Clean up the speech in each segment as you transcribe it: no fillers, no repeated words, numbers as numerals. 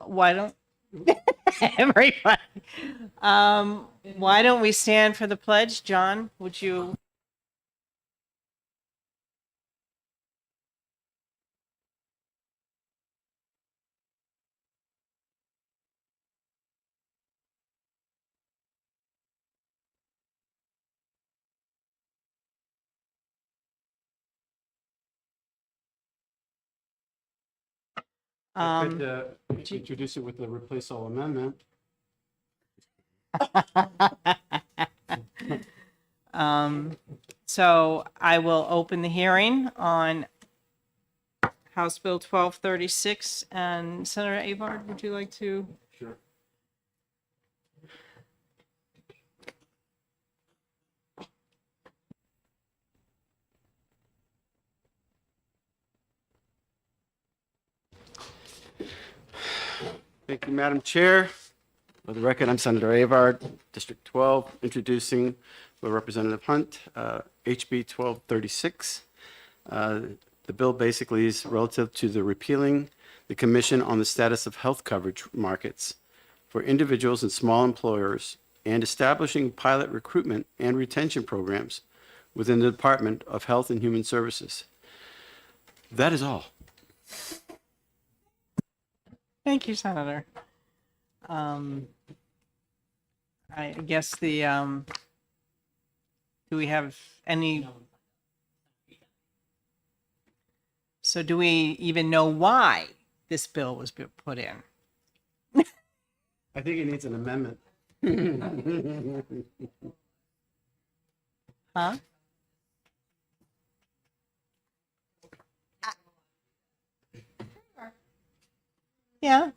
Why don't everybody? Why don't we stand for the pledge? John, would you? I could introduce it with the replace all amendment. So I will open the hearing on House Bill 1236. And Senator Avard, would you like to? Sure. Thank you, Madam Chair. For the record, I'm Senator Avard, District 12, introducing with Representative Hunt, HB 1236. The bill basically is relative to the repealing the Commission on the Status of Health Coverage Markets for individuals and small employers and establishing pilot recruitment and retention programs within the Department of Health and Human Services. That is all. Thank you, Senator. I guess do we have any? So do we even know why this bill was put in? I think it needs an amendment. Huh? Yeah.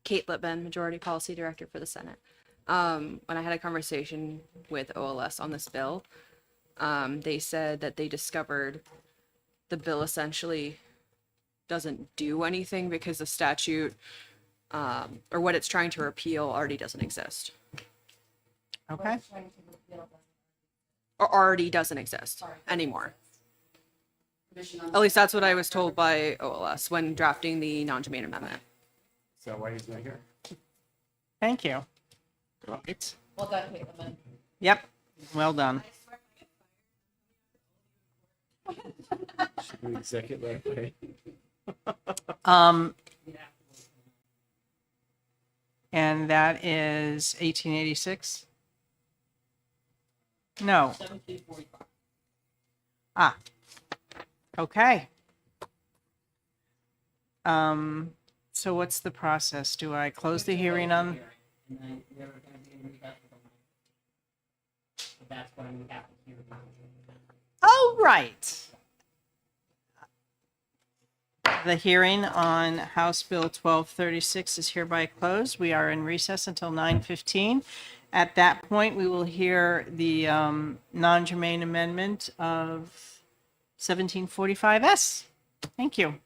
Kate Lippman, Majority Policy Director for the Senate. When I had a conversation with OLS on this bill, they said that they discovered the bill essentially doesn't do anything because the statute or what it's trying to repeal already doesn't exist Okay. or already doesn't exist anymore. At least that's what I was told by OLS when drafting the non-germane amendment. Is that why he's not here? Thank you. Right. Well done, Caitlin. Yep. Well done. Should we execute that way? And that is 1886. No. 1745. Ah. Okay. So what's the process? Do I close the hearing on? And then we're going to be in recess with them. So that's when we have to hear. Oh, right. The hearing on House Bill 1236 is hereby closed. We are in recess until 9:15. At that point, we will hear the non-germane amendment of 1745S. Thank you.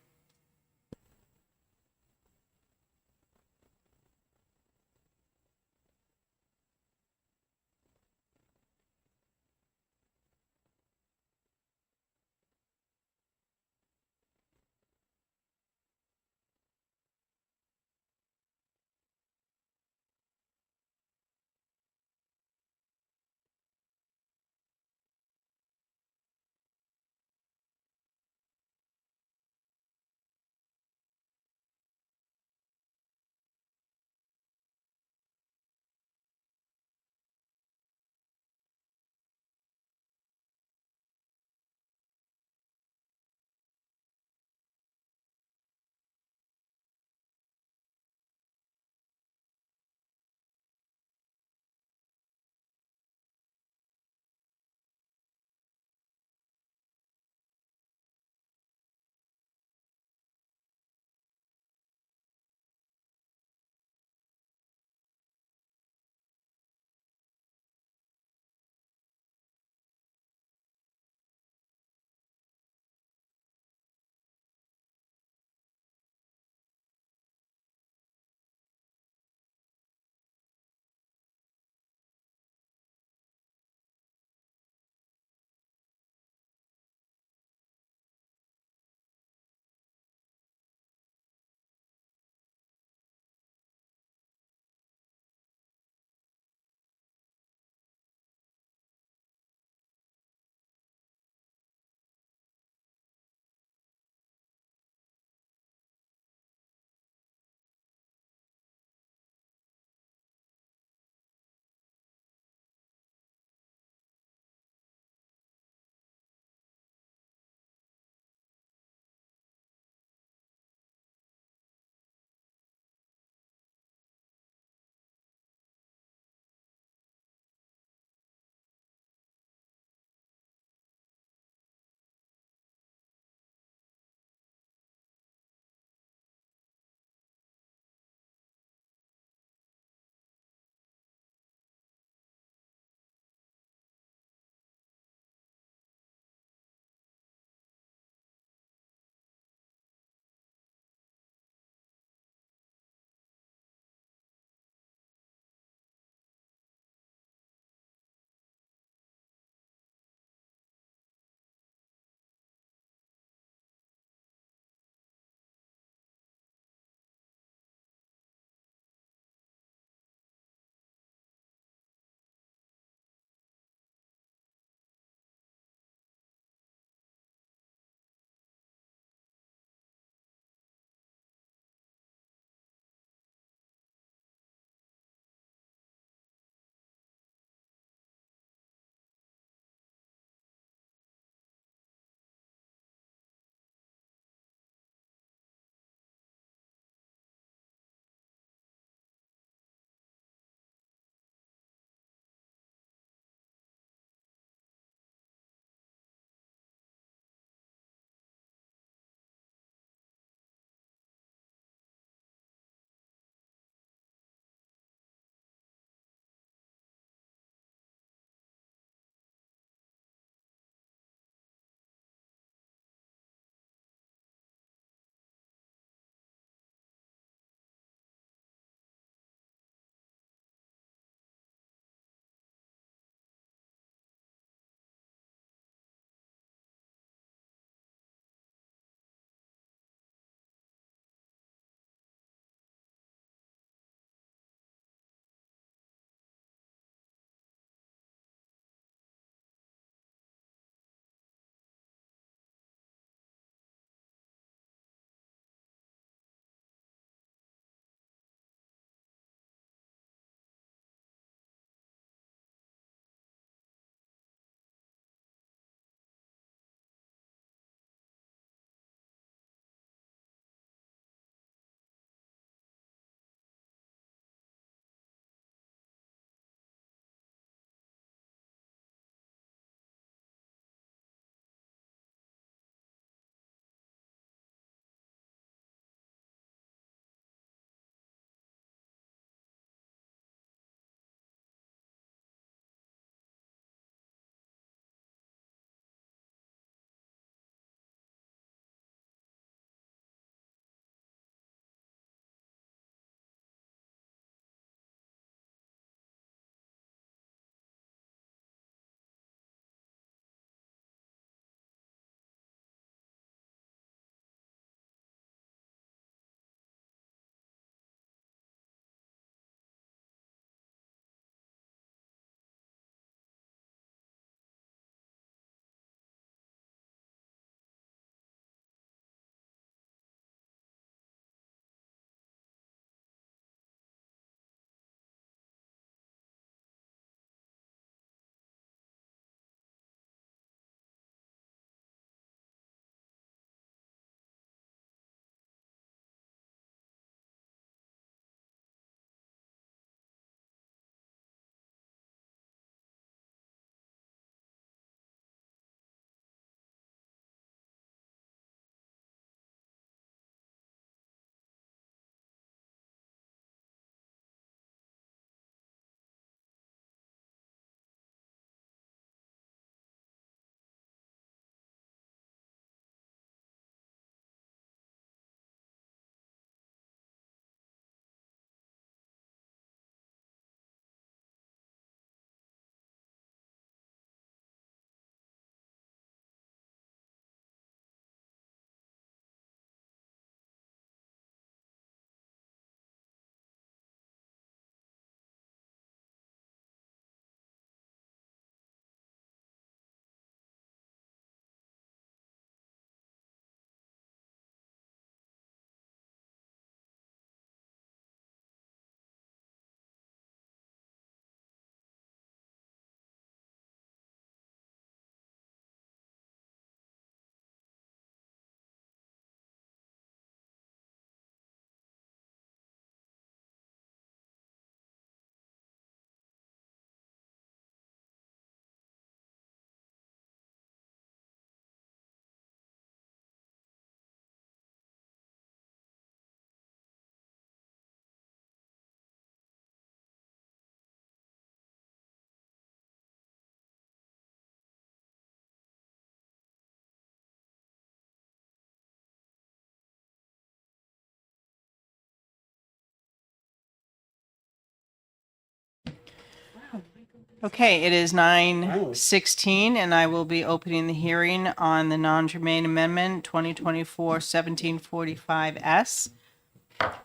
Okay, it is 9:16, and I will be opening the hearing on the non-germane amendment 2024-1745S.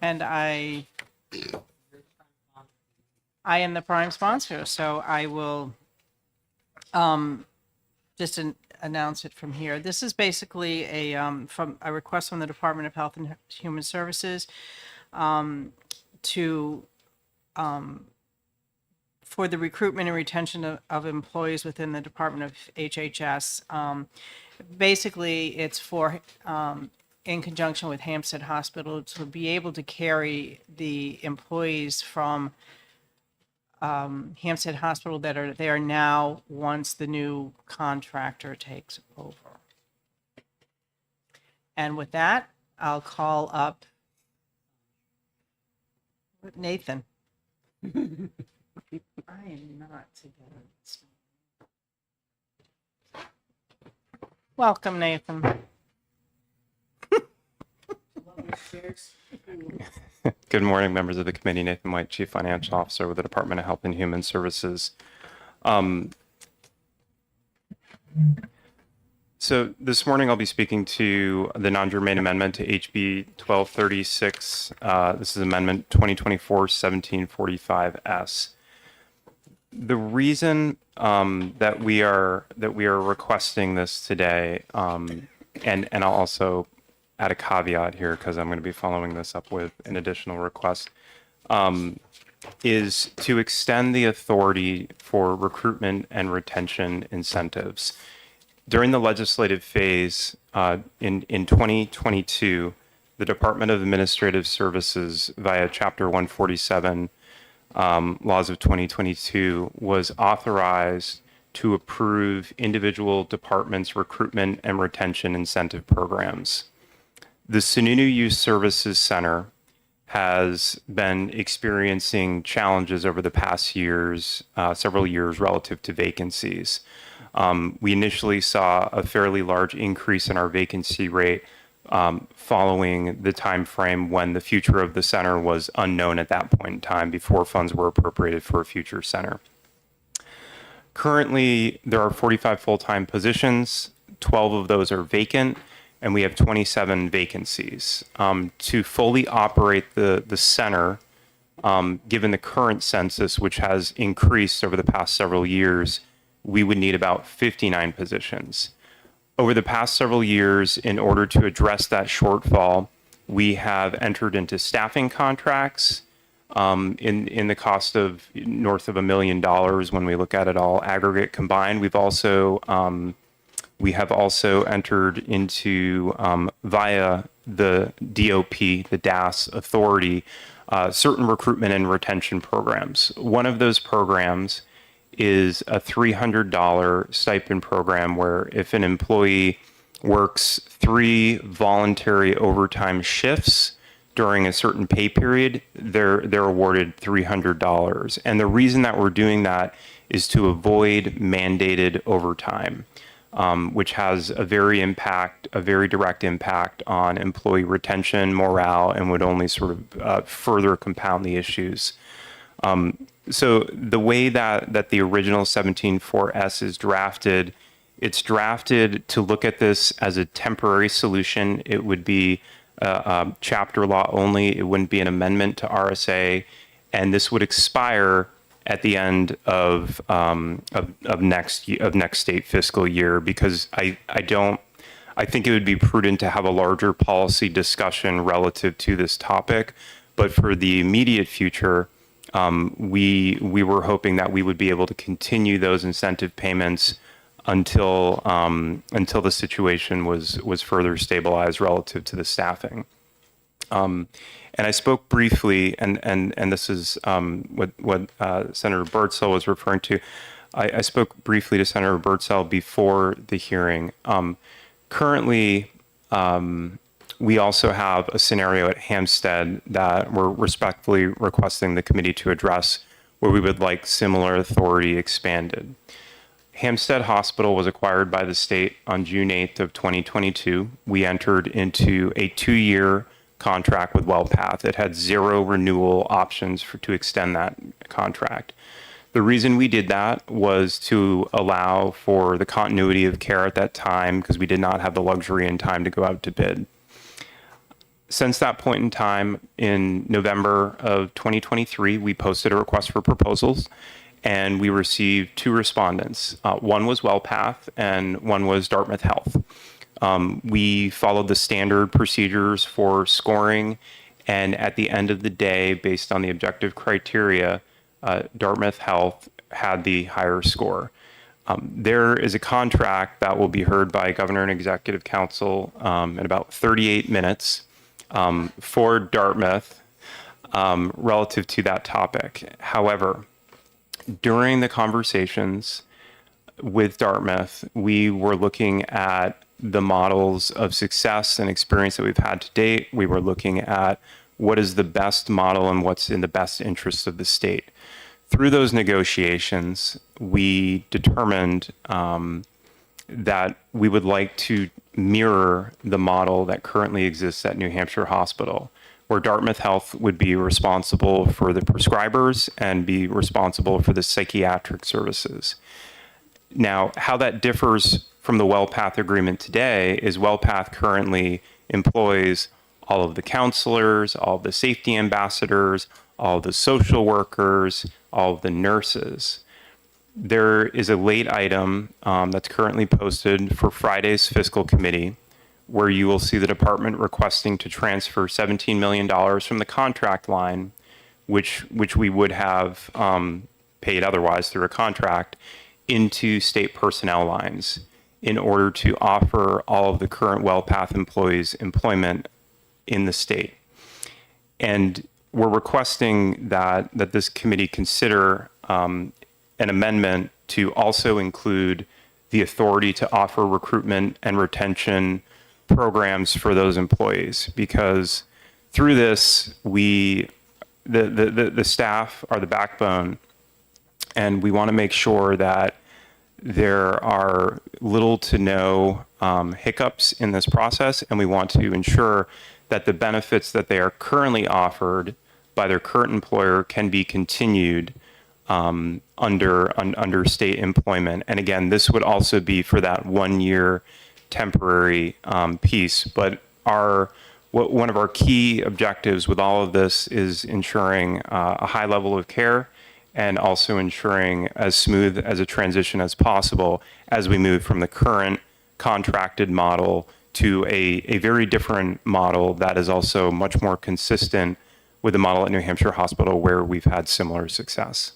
And I am the prime sponsor, so I will just announce it from here. This is basically from a request from the Department of Health and Human Services to for the recruitment and retention of employees within the Department of HHS. Basically, it's for, in conjunction with Hampstead Hospital, to be able to carry the employees from Hampstead Hospital that are there now once the new contractor takes over. And with that, I'll call up Nathan. I am not together. Welcome, Nathan. Good morning, members of the committee. Nathan White, Chief Financial Officer with the Department of Health and Human Services. So this morning I'll be speaking to the non-germane amendment to HB 1236. This is Amendment 2024-1745S. The reason that we are requesting this today, and I'll also add a caveat here because I'm going to be following this up with an additional request, is to extend the authority for recruitment and retention incentives. During the legislative phase in 2022, the Department of Administrative Services, via Chapter 147, laws of 2022, was authorized to approve individual departments' recruitment and retention incentive programs. The Sununu Youth Services Center has been experiencing challenges over the past years, several years, relative to vacancies. We initially saw a fairly large increase in our vacancy rate following the time frame when the future of the center was unknown at that point in time, before funds were appropriated for a future center. Currently, there are 45 full-time positions, 12 of those are vacant, and we have 27 vacancies. To fully operate the center, given the current census, which has increased over the past several years, we would need about 59 positions. Over the past several years, in order to address that shortfall, we have entered into staffing contracts in the cost of north of $1 million when we look at it all aggregate combined. We have also entered into, via the DOP, the DAS authority, certain recruitment and retention programs. One of those programs is a $300 stipend program where if an employee works 3 voluntary overtime shifts during a certain pay period, they're awarded $300. And the reason that we're doing that is to avoid mandated overtime, which has a very direct impact on employee retention, morale, and would only sort of further compound the issues. So the way that the original 17.4S is drafted, it's drafted to look at this as a temporary solution. It would be chapter law only. It wouldn't be an amendment to RSA, and this would expire at the end of next state fiscal year, because I think it would be prudent to have a larger policy discussion relative to this topic. But for the immediate future, we were hoping that we would be able to continue those incentive payments until the situation was further stabilized relative to the staffing. And I spoke briefly, and this is what Senator Birdsell was referring to. I spoke briefly to Senator Birdsell before the hearing. Currently, we also have a scenario at Hampstead that we're respectfully requesting the committee to address, where we would like similar authority expanded. Hampstead Hospital was acquired by the state on June 8th of 2022. We entered into a 2-year contract with WellPath. It had 0 renewal options to extend that contract. The reason we did that was to allow for the continuity of care at that time because we did not have the luxury and time to go out to bid. Since that point in time, in November of 2023, we posted a request for proposals and we received 2 respondents. One was WellPath and one was Dartmouth Health. We followed the standard procedures for scoring, and at the end of the day, based on the objective criteria, Dartmouth Health had the higher score. There is a contract that will be heard by Governor and Executive Council in about 38 minutes for Dartmouth relative to that topic. However, during the conversations with Dartmouth, we were looking at the models of success and experience that we've had to date. We were looking at what is the best model and what's in the best interest of the state. Through those negotiations, we determined that we would like to mirror the model that currently exists at New Hampshire Hospital, where Dartmouth Health would be responsible for the prescribers and be responsible for the psychiatric services. Now, how that differs from the WellPath agreement today is WellPath currently employs all of the counselors, all of the safety ambassadors, all of the social workers, all of the nurses. There is a late item that's currently posted for Friday's fiscal committee, where you will see the department requesting to transfer $17 million from the contract line, which we would have paid otherwise through a contract, into state personnel lines in order to offer all of the current WellPath employees employment in the state. And we're requesting that this committee consider an amendment to also include the authority to offer recruitment and retention programs for those employees, because through this, the staff are the backbone, and we want to make sure that there are little to no hiccups in this process, and we want to ensure that the benefits that they are currently offered by their current employer can be continued under state employment. And again, this would also be for that 1 year temporary piece. But one of our key objectives with all of this is ensuring a high level of care and also ensuring as smooth as a transition as possible as we move from the current contracted model to a very different model that is also much more consistent with the model at New Hampshire Hospital, where we've had similar success.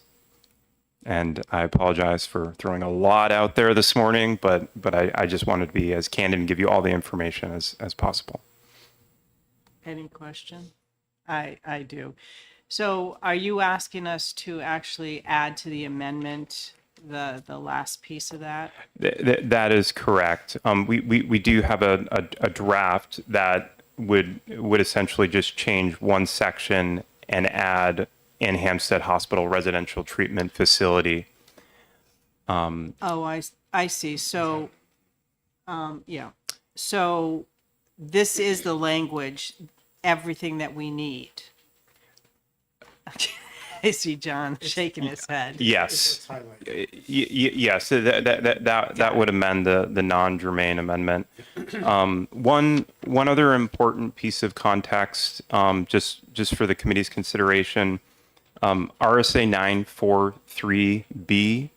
And I apologize for throwing a lot out there this morning, but I just wanted to be as candid and give you all the information as possible. Any question? I do. So are you asking us to actually add to the amendment the last piece of that? That is correct. We do have a draft that would essentially just change one section and add in Hampstead Hospital Residential Treatment Facility. Oh, I see. So, yeah. So this is the language, everything that we need. I see John shaking his head. Yes. Yes, that would amend the non-germane amendment. One other important piece of context, just for the committee's consideration, RSA 943B,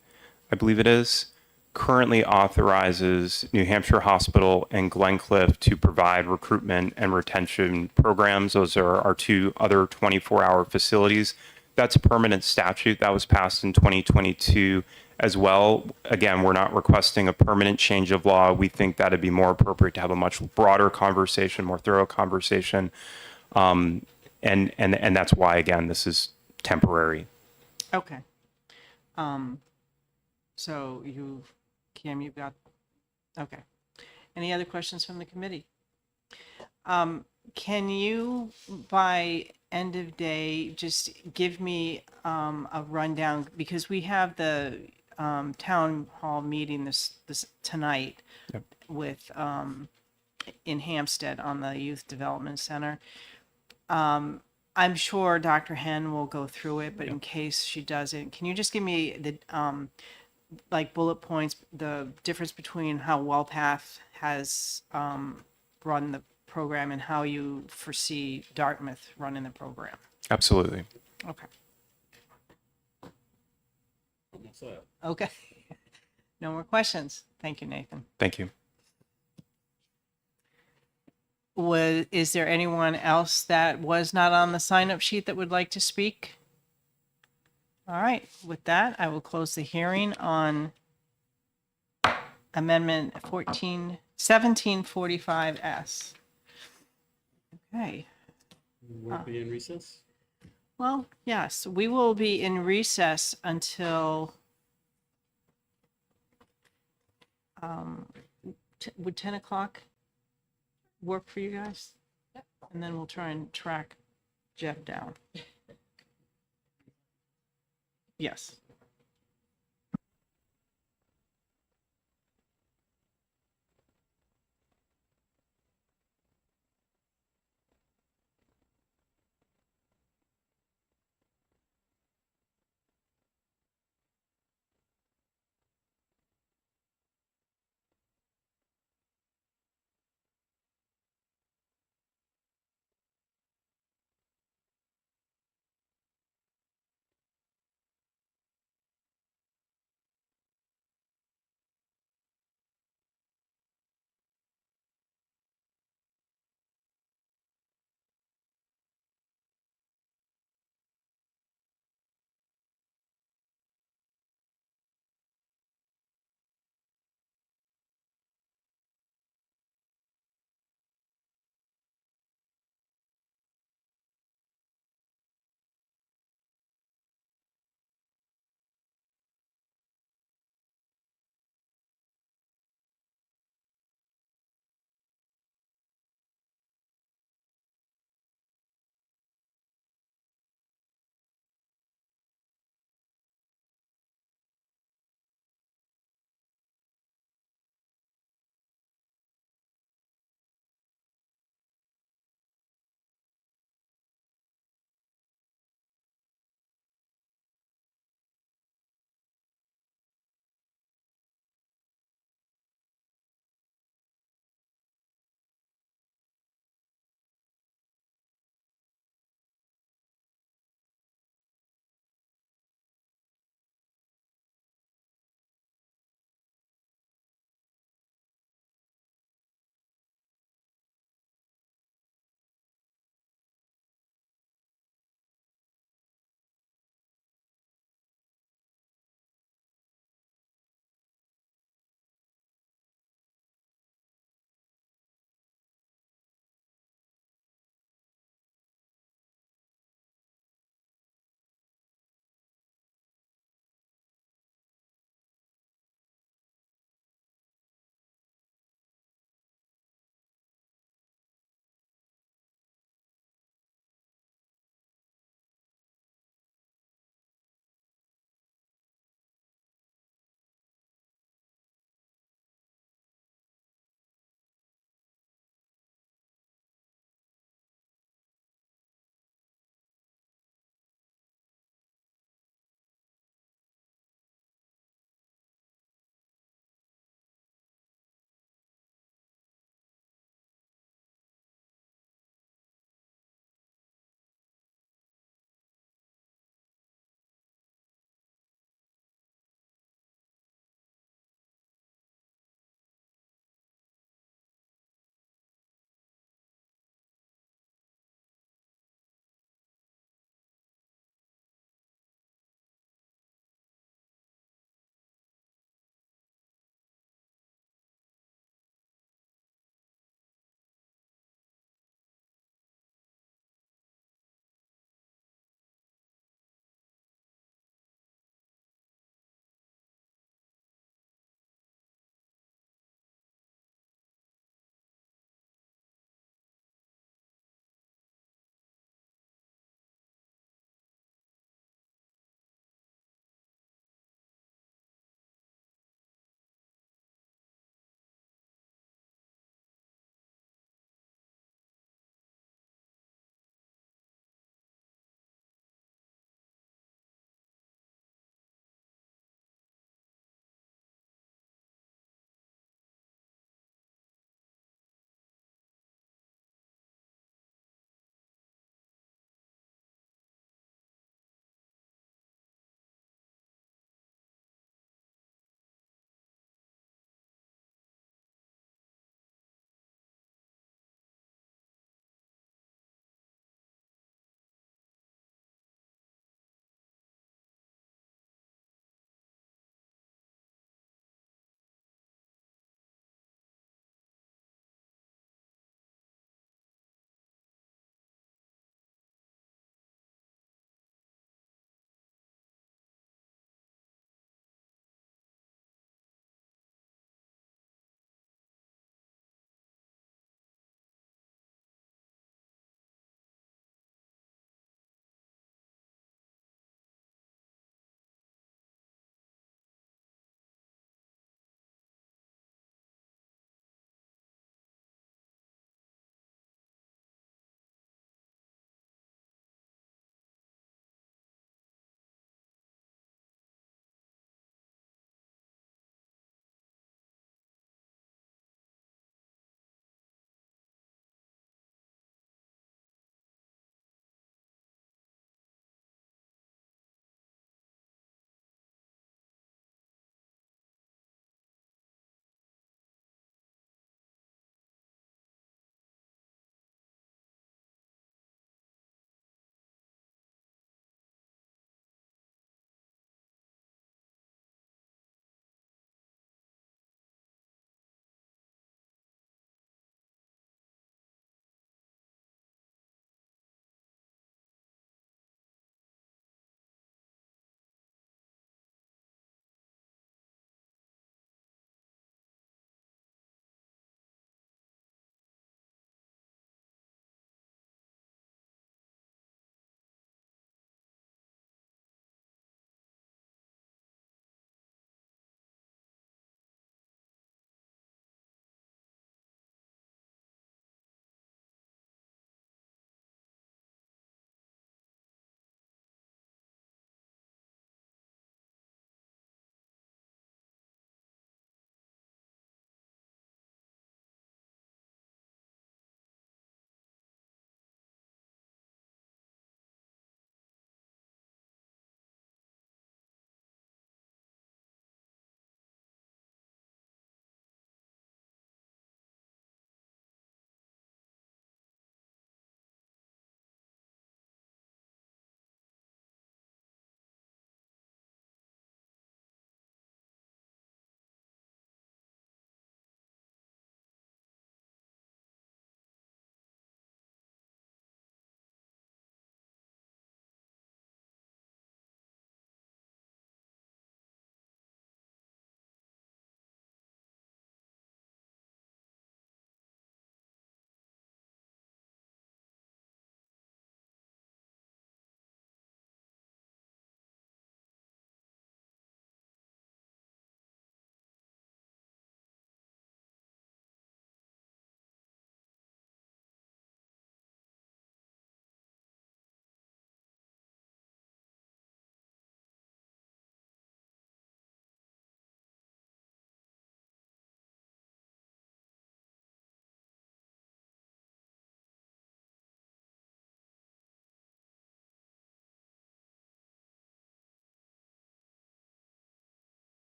I believe it is, currently authorizes New Hampshire Hospital and Glencliff to provide recruitment and retention programs. Those are our 2 other 24-hour facilities. That's a permanent statute that was passed in 2022 as well. Again, we're not requesting a permanent change of law. We think that it'd be more appropriate to have a much broader conversation, more thorough conversation. And that's why, again, this is temporary. Okay. So Kim, you've got, okay. Any other questions from the committee? Can you, by end of day, just give me a rundown, because we have the town hall meeting this tonight. Yep. With in Hampstead on the Youth Development Center. I'm sure Dr. Hen will go through it, but in case she doesn't, can you just give me the, like bullet points, the difference between how WellPath has, run the program and how you foresee Dartmouth running the program? Absolutely. Okay. Okay. No more questions. Thank you, Nathan. Thank you. Is there anyone else that was not on the sign-up sheet that would like to speak? All right, with that, I will close the hearing on Amendment 1745S. Okay, We'll be in recess? well, yes, we will be in recess until, would 10 o'clock work for you guys? And then we'll try and track Jeff down. Yes.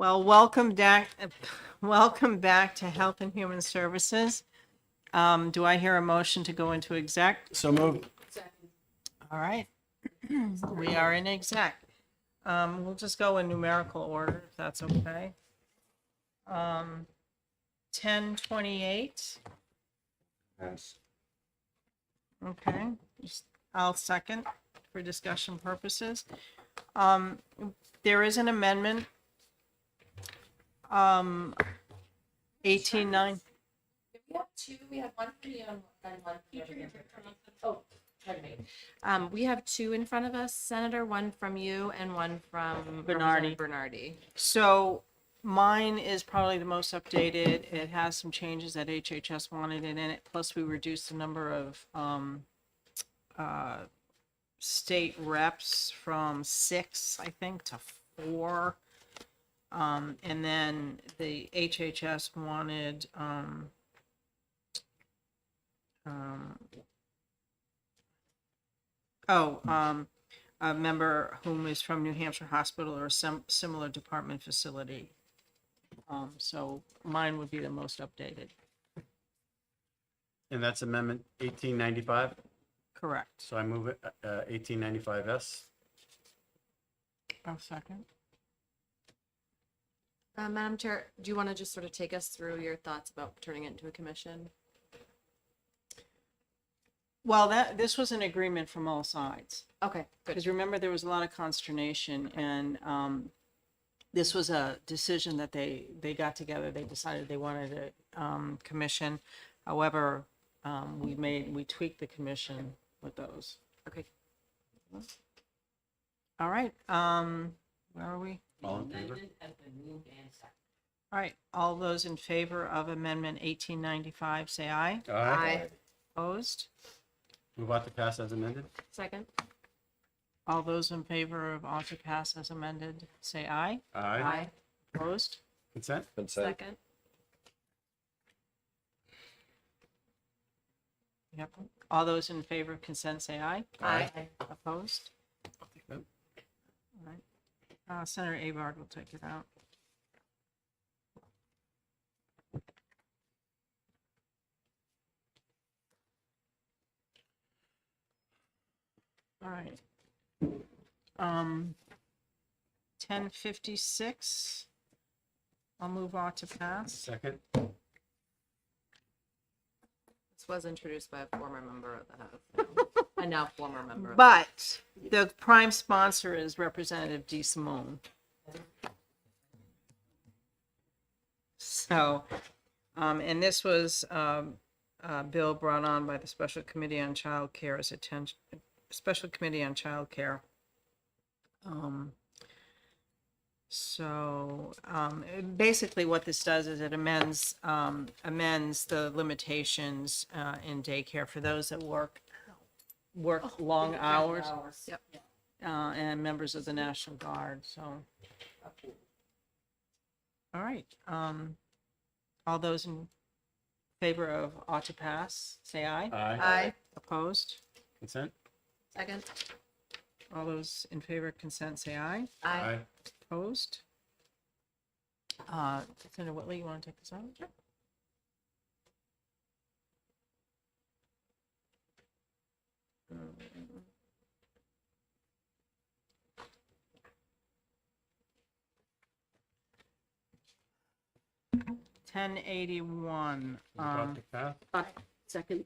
Well, welcome back to Health and Human Services. Do I hear a motion to go into exec? So moved. All right. We are in exec. We'll just go in numerical order, if that's okay. 10:28. Okay, I'll second for discussion purposes. There is an amendment. 18:9. We have two, we have one for you and one for you. Oh, pardon me. We have two in front of us, Senator, one from you and one from Bernardi. Representative Bernardi. So mine is probably the most updated. It has some changes that HHS wanted in it. Plus, we reduced the number of state reps from 6, I think, to 4. And then the HHS wanted a member whom is from New Hampshire Hospital or some similar department facility. So mine would be the most updated. And that's Amendment 1895. Correct. So I move it, 1895S. Oh, second. Madam Chair, do you want to just sort of take us through your thoughts about turning it into a commission? Well, this was an agreement from all sides. Okay, good. Because remember, there was a lot of consternation, and this was a decision that they got together. They decided they wanted a commission. However, we tweaked the commission with those. Okay. All right. Where are we? All in favor? All right. All those in favor of Amendment 1895, say aye. Aye. Opposed? Move out to pass as amended. Second? All those in favor of ought to pass as amended, say aye. Opposed? Consent? Second? Yep. All those in favor of consent, say aye. Aye. Opposed? Yep. All right. Senator Avard will take it out. All right. 10:56. I'll move on to pass. Second? This was introduced by a former member of the House. A now former member. But the prime sponsor is Representative D. Simone. So, and this was a bill brought on by the Special Committee on Child Care as Special Committee on Child Care. Basically what this does is it amends the limitations in daycare for those that work long hours. Yep. And members of the National Guard, so. All right, all those in favor of ought to pass, say aye. Aye. Opposed? Consent? Second? All those in favor of consent, say aye. Aye. Opposed? Senator Whitley, you want to take this out? Sure. $10.81. Move out to pass. Second.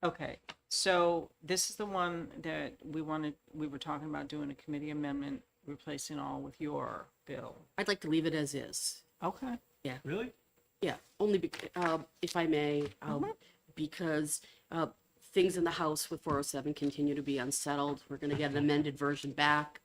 Okay, so this is the one that we were talking about doing a committee amendment, replacing all with your bill. I'd like to leave it as is. Okay. Really? Yeah, only if I may, because things in the House with 407 continue to be unsettled. We're going to get an amended version back.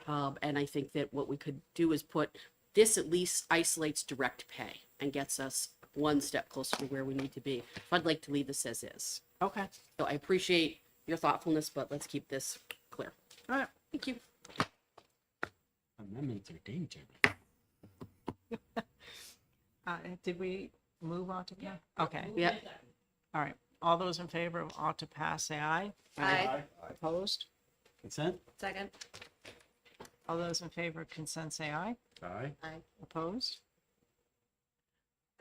And I think that what we could do is put, this at least isolates direct pay and gets us one step closer to where we need to be. So I'd like to leave this as is. Okay. So I appreciate your thoughtfulness, but let's keep this clear. All right. Thank you. Amendments are dangerous. Did we move on to? Yeah. Okay. Yeah. All right. All those in favor of ought to pass, say aye. Aye. Opposed? Consent? Second? All those in favor of consent say aye. Aye. Opposed?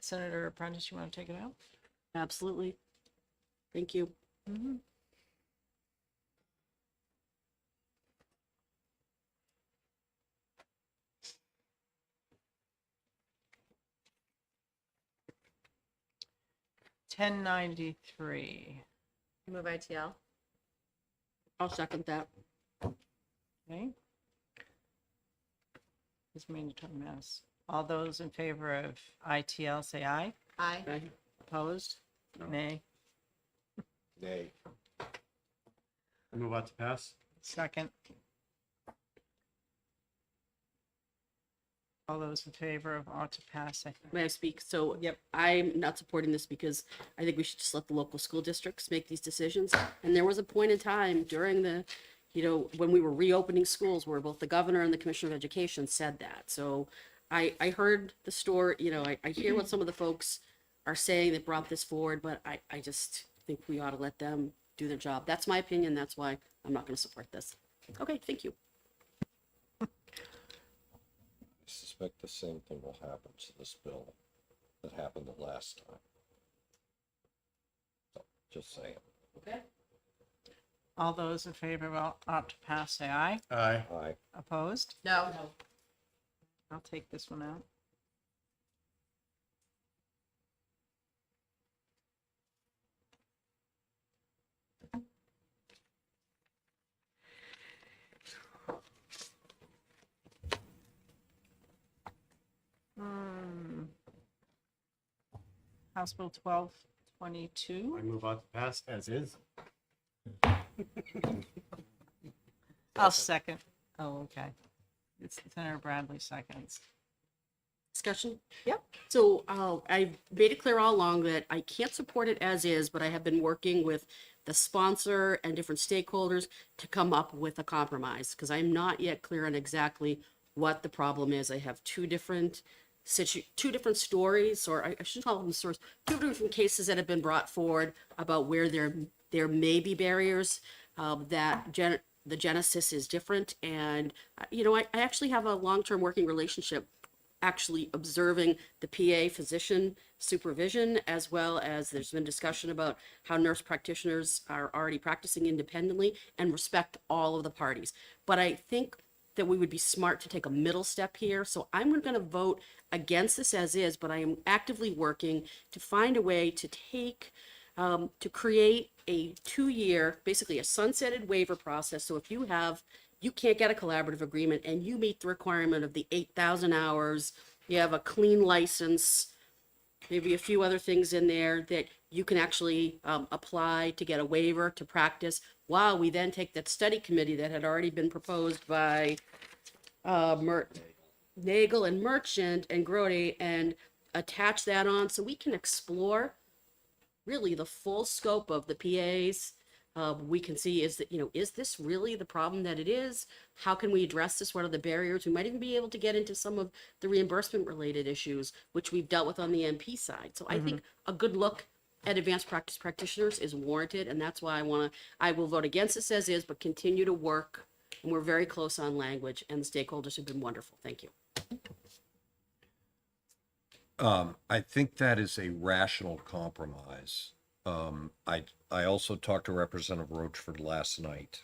Senator Prentice, you want to take it out? Absolutely. Thank you. Ten 93. Move ITL. I'll second that. Okay. Is mandatory mass. All those in favor of ITL say aye. Aye. Aye. Opposed? Nay. Nay. I move on to pass. Second. All those in favor of ought to pass, say May I speak? So Yep. I'm not supporting this because I think we should just let the local school districts make these decisions. And there was a point in time during the, when we were reopening schools where both the governor and the commissioner of education said that. So I heard the story, I hear what some of the folks are saying that brought this forward, but I just think we ought to let them do their job. That's my opinion. That's why I'm not going to support this. Okay, thank you. I suspect the same thing will happen to this bill that happened the last time. So, just saying. Okay. all those in favor of ought to pass, say aye. Aye. Aye. Opposed? No. I'll take this one out. House Bill 1222. I move on to pass as is. I'll second. Oh, okay. It's Senator Bradley seconds. Discussion? Yep. So I've made it clear all along that I can't support it as is, but I have been working with the sponsor and different stakeholders to come up with a compromise because I'm not yet clear on exactly what the problem is. I have two different stories, or I shouldn't call them stories, two different cases that have been brought forward about where there may be barriers the genesis is different. And, I actually have a long-term working relationship actually observing the PA physician supervision, as well as there's been discussion about how nurse practitioners are already practicing independently and respect all of the parties. But I think that we would be smart to take a middle step here. So I'm going to vote against this as is, but I am actively working to find a way to to create a 2-year, basically a sunsetted waiver process. So if you can't get a collaborative agreement and you meet the requirement of the 8,000 hours, you have a clean license, maybe a few other things in there that you can actually apply to get a waiver to practice, while we then take that study committee that had already been proposed by Nagel and Merchant and Grody and attach that on so we can explore really the full scope of the PAs. We can see, is this really the problem that it is? How can we address this? What are the barriers? We might even be able to get into some of the reimbursement related issues, which we've dealt with on the MP side. So I think a good look at advanced practice practitioners is warranted. And that's why I will vote against this as is, but continue to work. And we're very close on language, and the stakeholders have been wonderful. Thank you. I think that is a rational compromise. I also talked to Representative Roachford last night.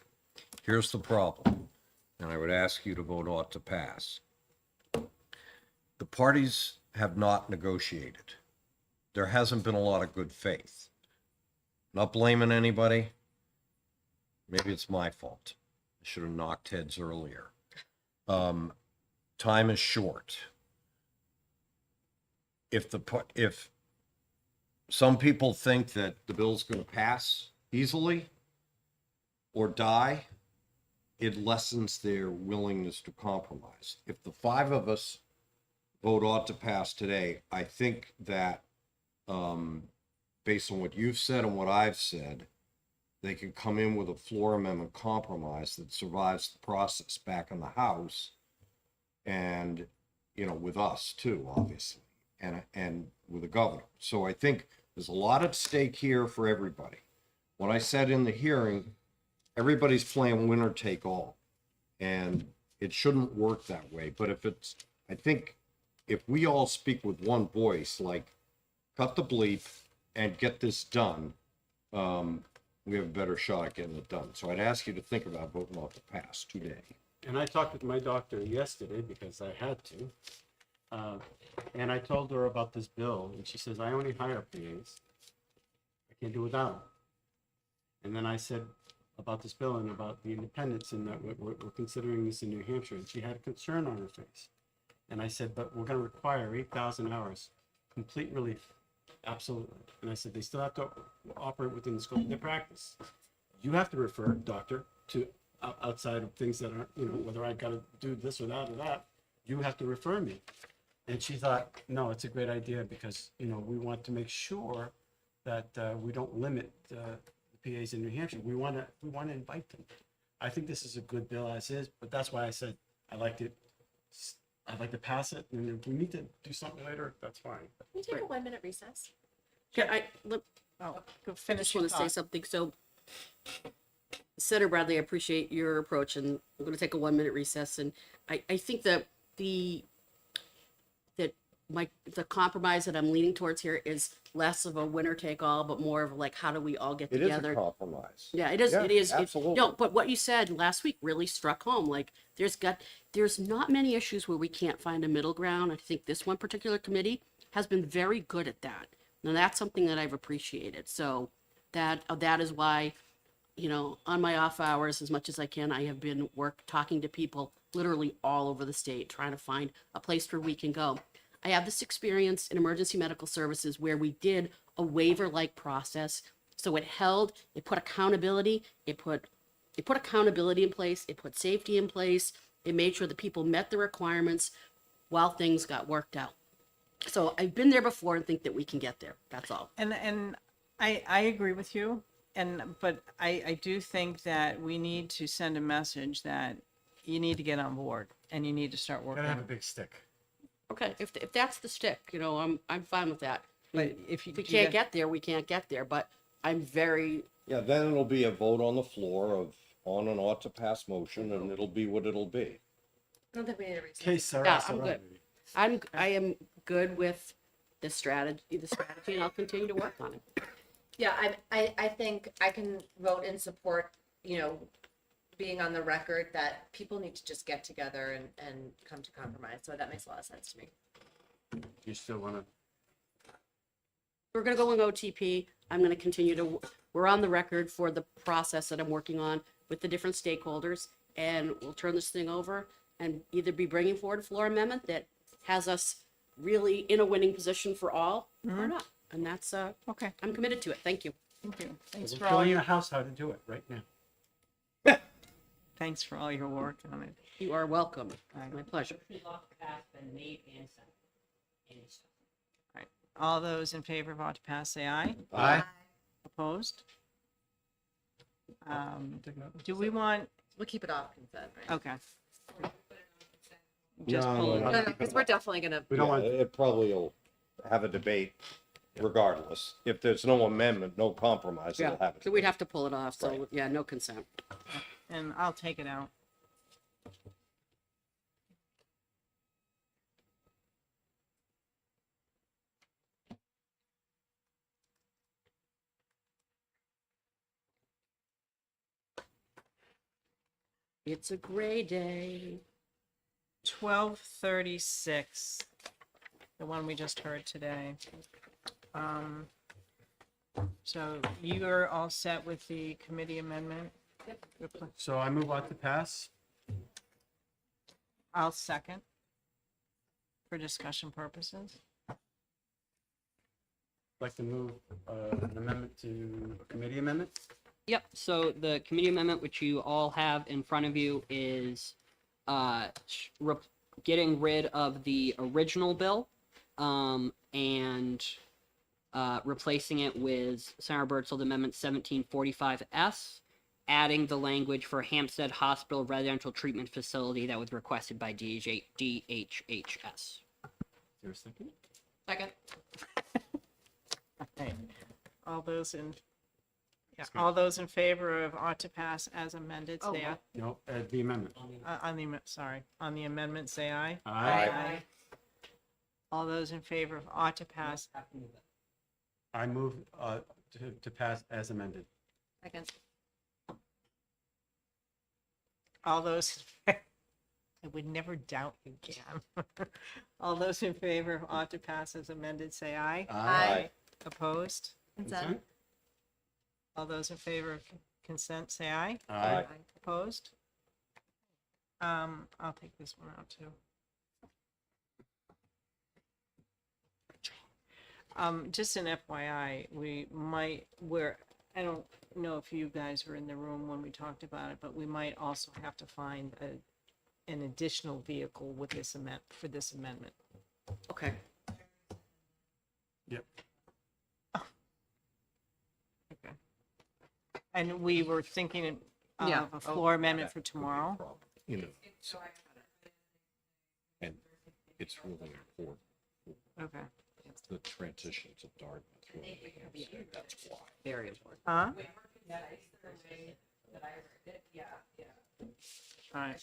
Here's the problem, and I would ask you to vote ought to pass. The parties have not negotiated. There hasn't been a lot of good faith. Not blaming anybody. Maybe it's my fault. I should have knocked heads earlier. Time is short. If some people think that the bill's going to pass easily or die, it lessens their willingness to compromise. If the 5 of us vote ought to pass today, I think that based on what you've said and what I've said, they can come in with a floor amendment compromise that survives the process back in the House and, with us too, obviously. And with the governor. So I think there's a lot at stake here for everybody. What I said in the hearing, everybody's playing winner take all. And it shouldn't work that way. But if it's, I think if we all speak with one voice, like cut the bleep and get this done, we have a better shot at getting it done. So I'd ask you to think about voting off the pass today. And I talked with my doctor yesterday because I had to. And I told her about this bill, and she says, I only hire PAs. I can't do without them. And then I said about this bill and about the independents and that we're considering this in New Hampshire, and she had a concern on her face. And I said, but we're going to require 8,000 hours, complete relief, absolutely. And I said, they still have to operate within the scope of their practice. You have to refer, doctor, to outside of things that aren't, whether I got to do this or that, you have to refer me. And she thought, no, it's a great idea because, we want to make sure that we don't limit the PAs in New Hampshire. We want to invite them. I think this is a good bill as is, but that's why I said I'd like to pass it, and if we need to do something later, that's fine. Can we take a 1-minute recess? Yeah, Oh, go I finish just your want to say thought. something. So, Senator Bradley, I appreciate your approach, and I'm going to take a 1-minute recess. And I think that the compromise that I'm leaning towards here is less of a winner take all, but more of like, how do we all get It is together? a compromise. Yeah, it is. Yeah, It is. absolutely. No, but what you said last week really struck home. Like, there's not many issues where we can't find a middle ground. I think this one particular committee has been very good at that. Now, that's something that I've appreciated. So that is why, on my off hours, as much as I can, I have been talking to people literally all over the state, trying to find a place where we can go. I have this experience in emergency medical services where we did a waiver-like process. So it put accountability, it put accountability in place, it put safety in place, it made sure that people met the requirements while things got worked out. So I've been there before and think that we can get there. That's all. And I agree with you, but I do think that we need to send a message that you need to get on board and you need to start working. Gotta have a big stick. Okay, if that's the stick, I'm fine with that. But if you we do can't that- get there, we can't get there. But I'm very Yeah, then it'll be a vote on the floor of on and ought to pass motion, and it'll be what it'll be. I don't think we need a recess. Okay, Sarah. Yeah, I'm good. I am good with the strategy, and I'll continue to work on it. Yeah, I think I can vote in support, being on the record that people need to just get together and come to compromise. So that makes a lot of sense to me. You still want to? We're gonna go in OTP. I'm gonna continue to, we're on the record for the process that I'm working on with the different stakeholders, and we'll turn this thing over and either be bringing forward a floor amendment that has us really in a winning position for all, or not. And that's, Okay, I'm committed to it. Thank you. thank you. Thanks We're for all showing your, your house how to do it right now. thanks for all your work on it. You are welcome. My pleasure. All those in favor of ought to pass, say aye. Aye. Opposed? Do we want, We'll keep it off consent, right? okay. Just No, pull it no, up. No, because we're definitely gonna. We don't Yeah, want, it probably will have a debate regardless. If there's no amendment, no compromise, it'll have it. So we'd have to pull it off. So, Right. yeah, no consent. And I'll take it out. It's a gray day. 1236, the one we just heard today. So you are all set with the committee amendment? so I move on to pass. I'll second for discussion purposes. Like to move an amendment to a committee amendment. Yep, so the committee amendment, which you all have in front of you, is getting rid of the original bill and replacing it with Senator Bertzold Amendment 1745S, adding the language for Hampstead Hospital Residential Treatment Facility that was requested by DHHS. Is there a second? Second. Okay. All those in Yeah, all those in favor of ought to pass as amended, say aye. No, the amendment. On the amendment, say aye. Aye. All those in favor of ought to pass, I move to pass as amended. Second. all those, I would never doubt you, Cam. All those in favor of ought to pass as amended, say aye. Aye. Opposed? Consent. All those in favor of consent, say aye. Aye. Opposed? I'll take this one out too. Just an FYI, I don't know if you guys were in the room when we talked about it, but we might also have to find an additional vehicle with this for this amendment. Okay. Yep. Okay. And we were thinking Yeah. of a floor amendment for tomorrow. You know, and it's really important, Okay. the transition to Dartmouth. Really, that's why. Very important. Huh? All right.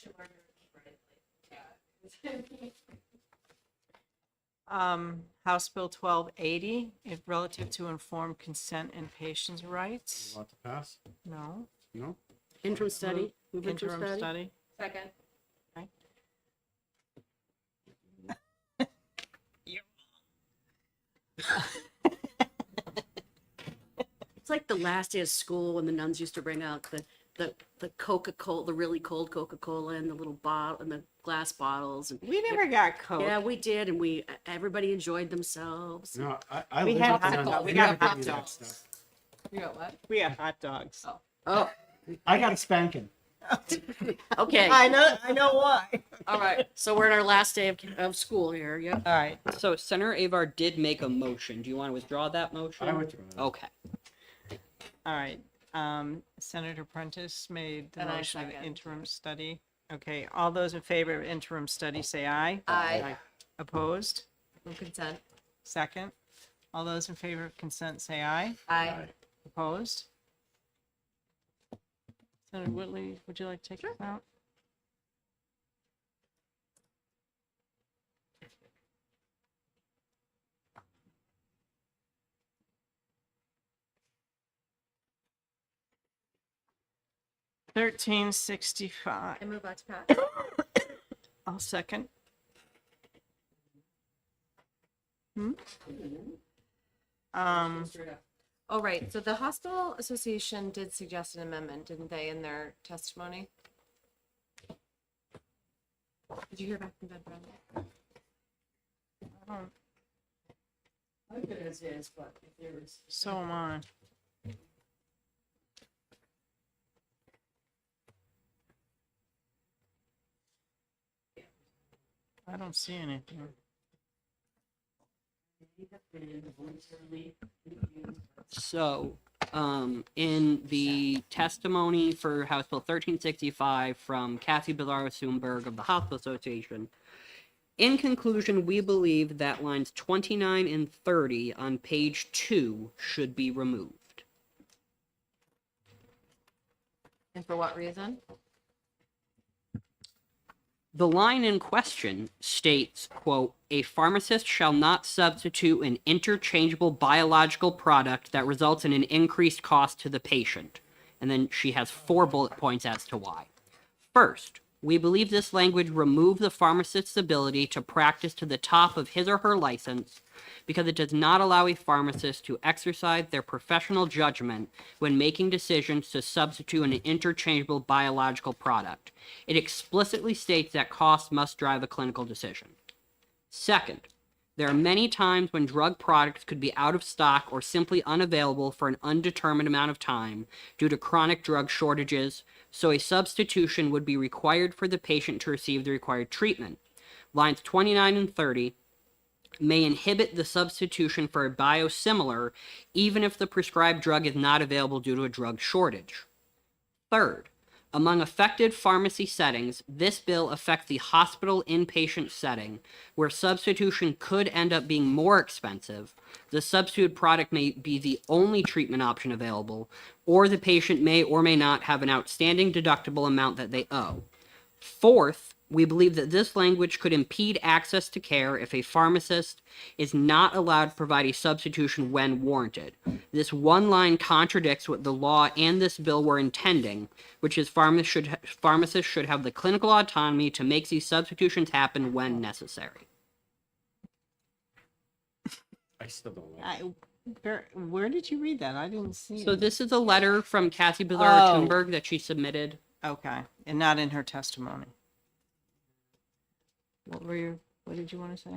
House Bill 1280, relative to informed consent and patients' rights. Ought to pass? No. No? Interim study? Move Interim study. Second. It's like the last day of school when the nuns used to bring out the Coca-Cola, the really cold Coca-Cola and the little bottle and the glass bottles. And We never got Coke. yeah, we did, and everybody enjoyed themselves. No, I We lived had with the hot nuns. dogs. They We got never gave hot me that dogs. stuff. You got what? We had hot dogs. Oh, I got a spanking. okay. I know why. All right. So we're in our last day of school here. Yep. All right. So Senator Avar did make a motion. Do you want to withdraw that motion? I withdraw that. Okay. All right. Senator Prentice made the And I motion of second. interim study. Okay. All those in favor of interim study, say aye. Aye. Opposed? Move consent. Second. All those in favor of consent, say aye. Aye. Opposed? Senator Whitley, would you like to take this out? $13.65. I move on to pass. I'll second. Um, Oh, right. So the Hospital Association did suggest an amendment, didn't they, in their testimony? Did you hear back from Ben Brennan? I think it is, but if there is. so am I. I don't see anything. So, in the testimony for House Bill 1365 from Kathy Bilaro-Sumberg of the Hospital Association, in conclusion, we believe that lines 29 and 30 on page 2 should be removed. And for what reason? The line in question states, quote, "A pharmacist shall not substitute an interchangeable biological product that results in an increased cost to the patient." And then she has 4 bullet points as to why. First, we believe this language removes the pharmacist's ability to practice to the top of his or her license because it does not allow a pharmacist to exercise their professional judgment when making decisions to substitute an interchangeable biological product. It explicitly states that cost must drive a clinical decision. Second, there are many times when drug products could be out of stock or simply unavailable for an undetermined amount of time due to chronic drug shortages, so a substitution would be required for the patient to receive the required treatment. Lines 29 and 30 may inhibit the substitution for a biosimilar even if the prescribed drug is not available due to a drug shortage. Third, Among affected pharmacy settings, this bill affects the hospital inpatient setting, where substitution could end up being more expensive. The substitute product may be the only treatment option available, or the patient may or may not have an outstanding deductible amount that they owe. Fourth, we believe that this language could impede access to care if a pharmacist is not allowed to provide a substitution when warranted. This one line contradicts what the law and this bill were intending, which is pharmacists should have the clinical autonomy to make these substitutions happen when necessary. I still don't know. Where did you read that? I didn't see So it. this is a letter from Kathy Bizarro Oh. Thunberg that she submitted. Okay, and not in her testimony. What did you want to say?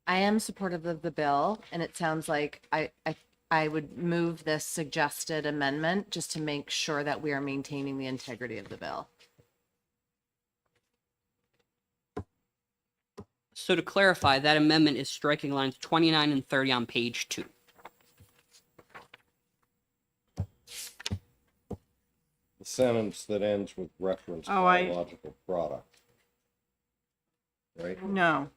I am supportive of the bill, and it sounds like I would move this suggested amendment just to make sure that we are maintaining the integrity of the bill. So to clarify, that amendment is striking lines 29 and 30 on page 2. The sentence that ends with reference Oh, I- biological product. Right? No.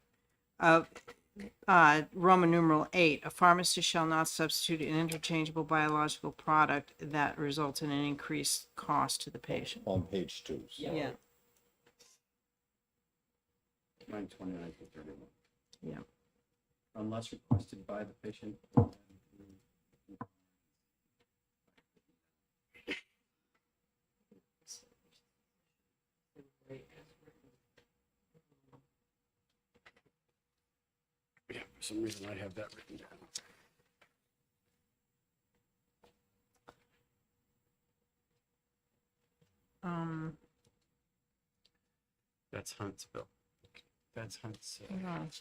Roman numeral 8, a pharmacist shall not substitute an interchangeable biological product that results in an increased cost to the patient. On page 2. Yeah. Line 29 to 31. Yeah. Unless requested by the patient. Yeah, for some reason I have that written down. That's Hunt's bill. That's Hunt's,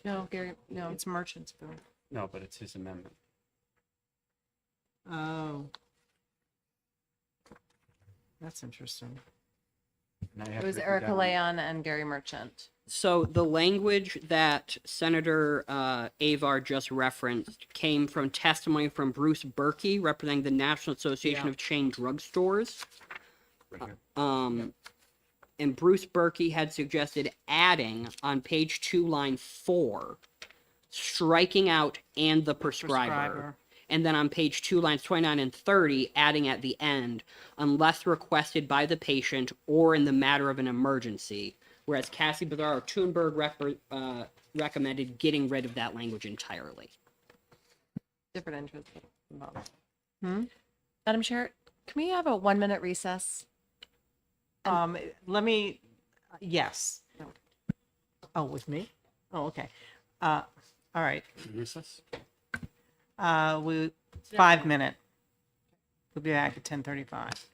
No, Gary, no. It's merchant's bill. no, but it's his amendment. Oh. That's interesting. And I have It was written Erica down- Leon and Gary Merchant. So the language that Senator Avar just referenced came from testimony from Bruce Berkey, representing the National Association Yeah. of Chain Drugstores. Right here. And Bruce Berkey had suggested adding on page 2, line 4, striking out "and the prescriber." Prescriber. And then on page 2, lines 29 and 30, adding at the end, "unless requested by the patient or in the matter of an emergency." Whereas Cassie Bizarro Thunberg recommended getting rid of that language entirely. Different interest. involved. Hmm? Madam Chair, can we have a 1-minute recess? Let me, yes. Oh, with me? Oh, okay. All right. Recess? 5 minute. We'll be back at 10:35.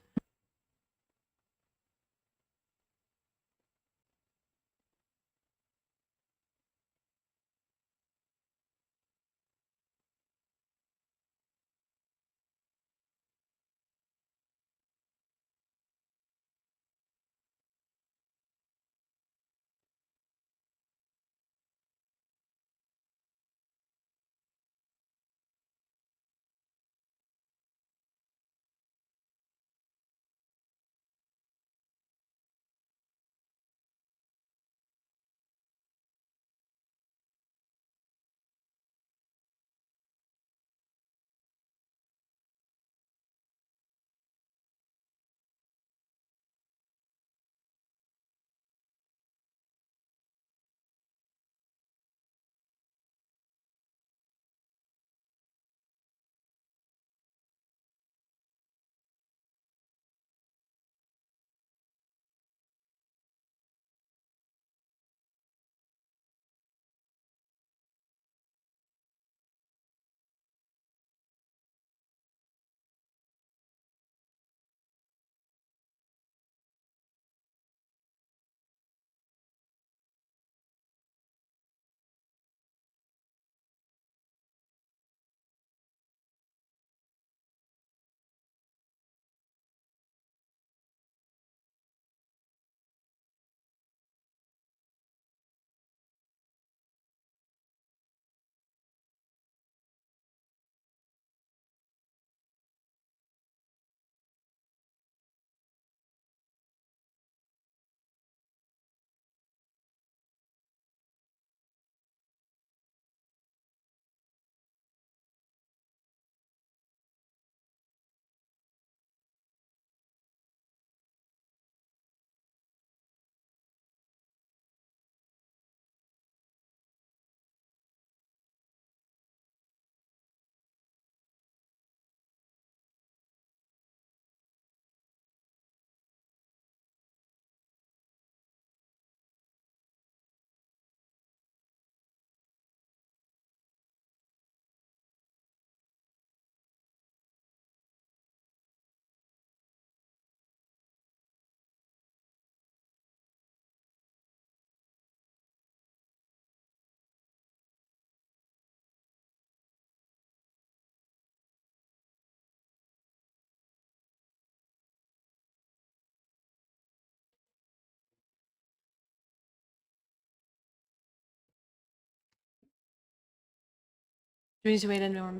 we need to wait any more?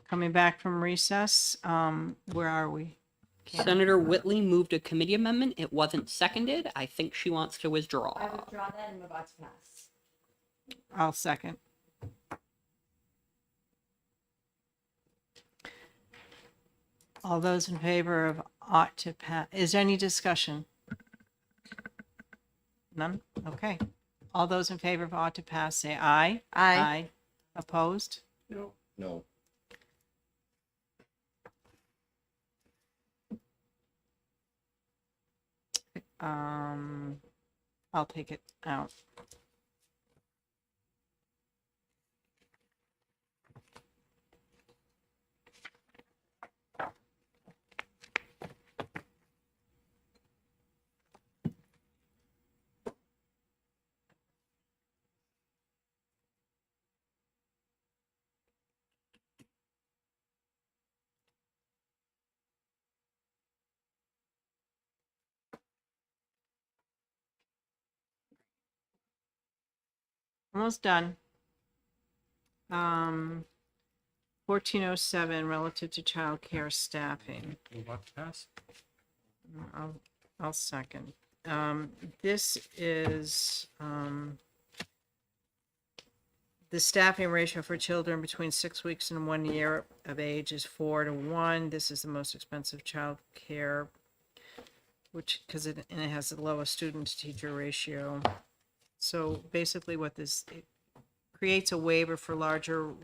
Coming back from recess, where are we? Senator Whitley moved a committee amendment. It wasn't seconded. I think she wants to withdraw. withdraw that and move on to pass. I'll second. All those in favor of ought to pass, is there any discussion? None? Okay. All those in favor of ought to pass, say aye. Aye. Opposed? No. I'll take it out. Almost done. 1407 relative to childcare staffing. I'll second. This is, the staffing ratio for children between 6 weeks and 1 year of age is 4-1. This is the most expensive child care, which, because it has the lowest student to teacher ratio. So basically what this, it creates a waiver for larger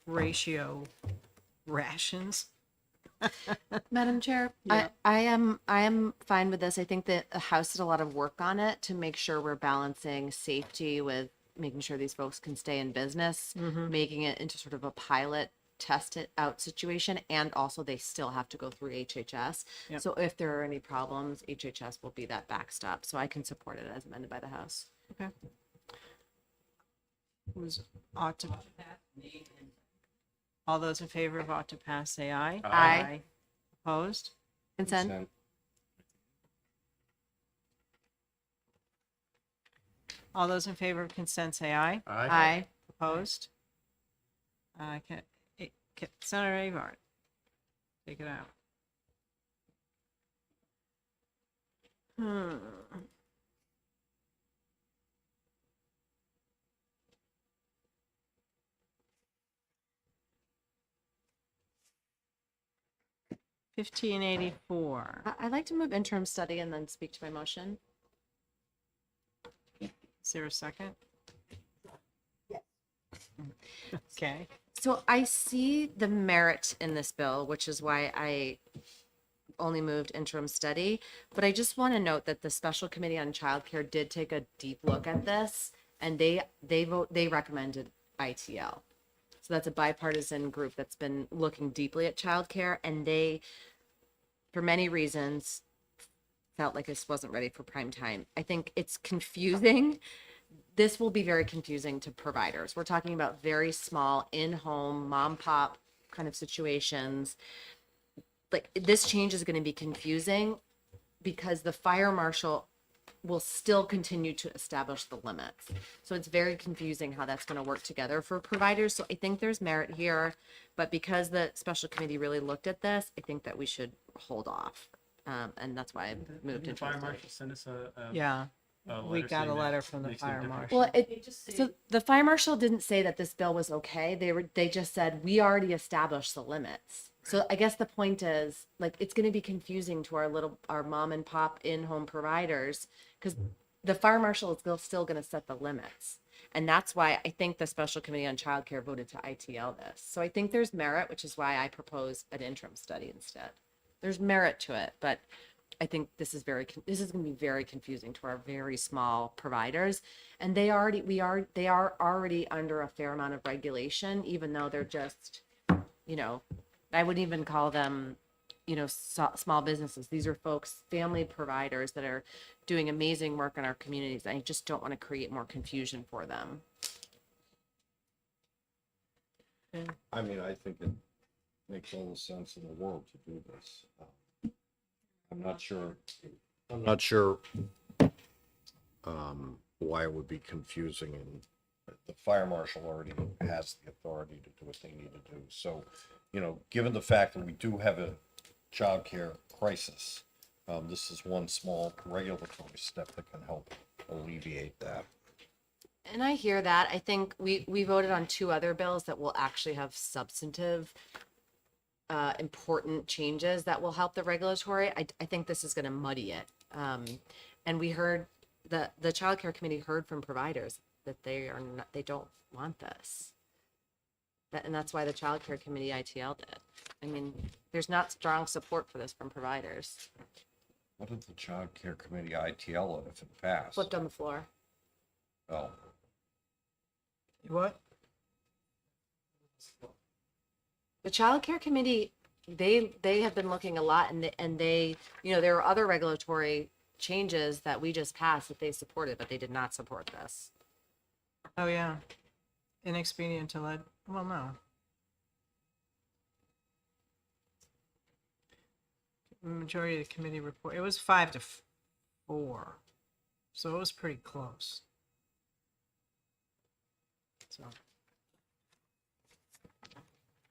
ratio rations. Madam Chair, I am fine with this. I think that the House did a lot of work on it to make sure we're balancing safety with making sure these folks can stay in business, making it into sort of a pilot test it out situation, and also they still have to go through HHS. Yep. So if there are any problems, HHS will be that backstop. So I can support it as amended by the House. Okay. Who's ought to? All those in favor of ought to pass, say aye. Aye. Opposed? Consent? All those in favor of consent, say aye. Aye. Opposed? Senator Avard, take it out. Hmm. $15.84. I'd like to move interim study and then speak to my motion. Is there a second? Yes. Okay. So I see the merit in this bill, which is why I only moved interim study. But I just want to note that the Special Committee on Childcare did take a deep look at this, and they recommended ITL. So that's a bipartisan group that's been looking deeply at childcare, and they, for many reasons, felt like this wasn't ready for prime time. I think it's confusing. This will be very confusing to providers. We're talking about very small, in-home, mom-pop kind of situations. like, this change is gonna be confusing because the fire marshal will still continue to establish the limits. So it's very confusing how that's gonna work together for providers. So I think there's merit here, but because the special committee really looked at this, I think that we should hold off. And that's why I moved into. Fire marshal send us a Yeah, we letter got a saying that letter from the makes no fire difference. marshal. Well, so the fire marshal didn't say that this bill was okay. They just said, we already established the limits. So I guess the point is, like, it's gonna be confusing to our mom and pop in-home providers, because the fire marshal is still gonna set the limits. And that's why I think the special committee on childcare voted to ITL this. So I think there's merit, which is why I propose an interim study instead. There's merit to it, but I think this is going to be very confusing to our very small providers, and they are already under a fair amount of regulation, even though they're just, I wouldn't even call them, small businesses. These are folks, family providers that are doing amazing work in our communities. I just don't want to create more confusion for them. I mean, I think it makes all the sense in the world to do this. I'm not sure why it would be confusing, and the fire marshal already has the authority to do what they need to do. So, given the fact that we do have a childcare crisis, this is one small regulatory step that can help alleviate that. And I hear that. I think we voted on 2 other bills that will actually have substantive, important changes that will help the regulatory. I think this is going to muddy it. And we heard the child care committee heard from providers that they don't want this. And that's why the child care committee ITL'd it. I mean, there's not strong support for this from providers. What did the child care committee ITL it if it passed? Flipped on the floor. Oh, What? The child care committee, they have been looking a lot, and they there are other regulatory changes that we just passed that they supported, but they did not support this. Oh, yeah. Inexpedient to let, well, no. Majority of the committee report, it was 5-4. So it was pretty close. So.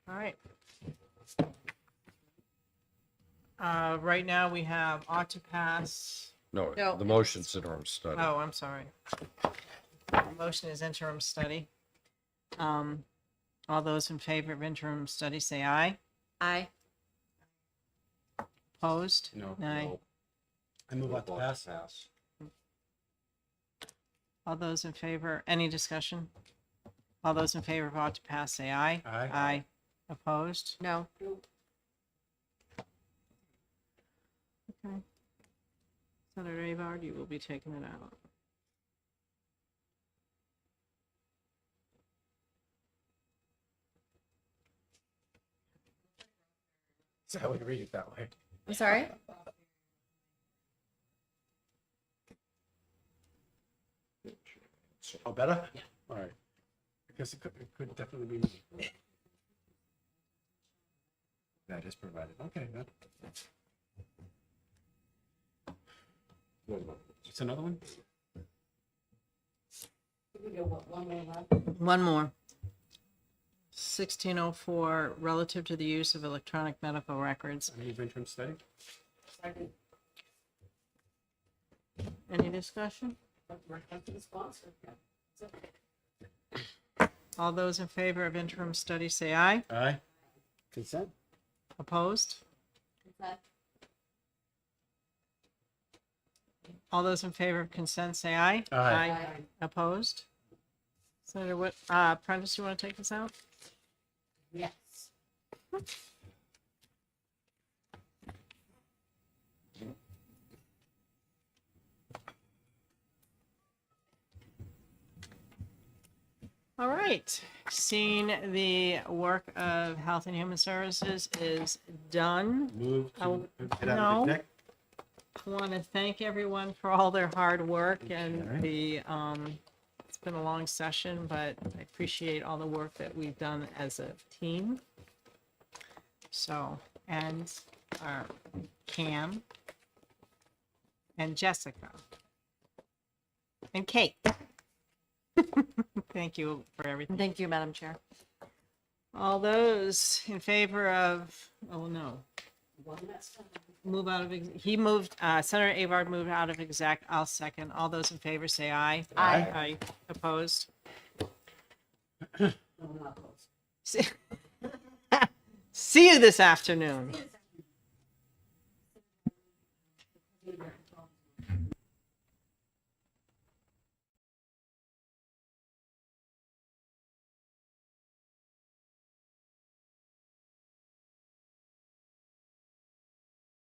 All right. Right now we have ought to pass. no, No. the motion's interim study. Oh, I'm sorry. The motion is interim study. All those in favor of interim study say aye. Aye. Opposed? No. Nay. I move out to pass. All those in favor, any discussion? All those in favor of ought to pass say aye. Aye. Aye. Opposed? No. Okay. Senator Avard, you will be taking it out. So I would read it that way. I'm sorry? Oh, better? Yeah. All right. Because it could definitely be me. That is provided. Okay, good. It's another one? One more. 1604, relative to the use of electronic medical records. I move interim study. Any discussion? All those in favor of interim study say aye. Aye. Consent? Opposed? All those in favor of consent say aye. Aye. Opposed? Senator Whit, Prentice, you want to take this out? Yes. All right, seeing the work of Health and Human Services is done. Move Oh, to get out no. of exec. I want to thank everyone for all their hard work and it's been a long session, but I appreciate all the work that we've done as a team. So, and are Cam and Jessica and Kate. Thank you for everything. Thank you, Madam Chair. All those in favor of, oh no. Move out of, he moved, Senator Avard moved out of exec. I'll second. All those in favor say aye. Aye. Aye. Opposed? See you this afternoon.